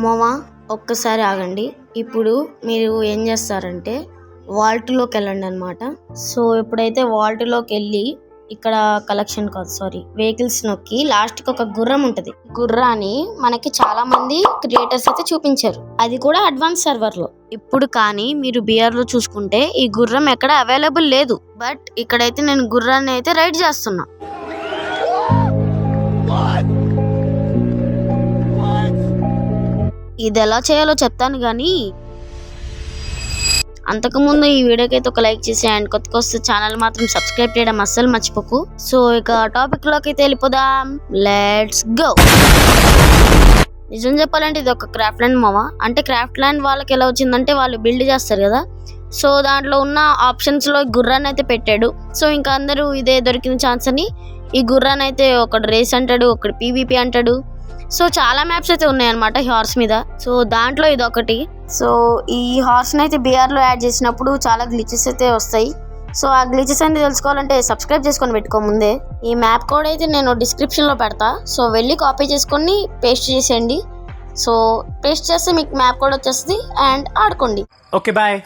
మామ ఒక్కసారి ఆగండి. ఇప్పుడు మీరు ఏం చేస్తారంటే వాల్ట్లోకి వెళ్ళండి అనమాట. సో ఎప్పుడైతే వాల్ట్లోకి వెళ్ళి ఇక్కడ కలెక్షన్ కాదు సారీ వెహికల్స్ నొక్కి లాస్ట్కి ఒక గుర్రం ఉంటుంది. గుర్రాన్ని మనకి చాలా మంది క్రియేటర్స్ అయితే చూపించారు, అది కూడా అడ్వాన్స్ సర్వర్ లో. ఇప్పుడు కానీ మీరు బిఆర్ లో చూసుకుంటే ఈ గుర్రం ఎక్కడ అవైలబుల్ లేదు. బట్ ఇక్కడైతే నేను గుర్రాన్ని అయితే రైడ్ చేస్తున్నా. ఇది ఎలా చేయాలో చెప్తాను కానీ అంతకుముందు ఈ వీడియోకి అయితే ఒక లైక్ చేసి అండ్ కొత్తగా వస్తే ఛానల్ మాత్రం సబ్స్క్రైబ్ చేయడం అస్సలు మర్చిపోకు. సో ఇక టాపిక్ లోకి అయితే వెళ్ళిపోదాం, లెట్స్ గో. నిజం చెప్పాలంటే ఇది ఒక క్రాఫ్ట్ ల్యాండ్ మామ. అంటే క్రాఫ్ట్ ల్యాండ్ వాళ్ళకి ఎలా వచ్చిందంటే వాళ్ళు బిల్డ్ చేస్తారు కదా, సో దాంట్లో ఉన్న ఆప్షన్స్ లో గుర్రాన్ని అయితే పెట్టాడు. సో ఇంకా అందరూ ఇదే దొరికిన ఛాన్స్ అని ఈ గుర్రాన్ని అయితే ఒకటి రేస్ అంటాడు, ఒకటి పీవీపీ అంటాడు. సో చాలా మ్యాప్స్ అయితే ఉన్నాయి అనమాట ఈ హార్స్ మీద. సో దాంట్లో ఇది ఒకటి. సో ఈ హార్స్ ని అయితే బిఆర్ లో యాడ్ చేసినప్పుడు చాలా గ్లిచెస్ అయితే వస్తాయి. సో ఆ గ్లిచెస్ అనేది తెలుసుకోవాలంటే సబ్స్క్రైబ్ చేసుకొని పెట్టుకో ముందే. ఈ మ్యాప్ కోడ్ అయితే నేను డిస్క్రిప్షన్ లో పెడతా, సో వెళ్ళి కాపీ చేసుకొని పేస్ట్ చేసేయండి. సో పేస్ట్ చేస్తే మీకు మ్యాప్ కోడ్ వచ్చేస్తుంది అండ్ ఆడుకోండి. Okay bye.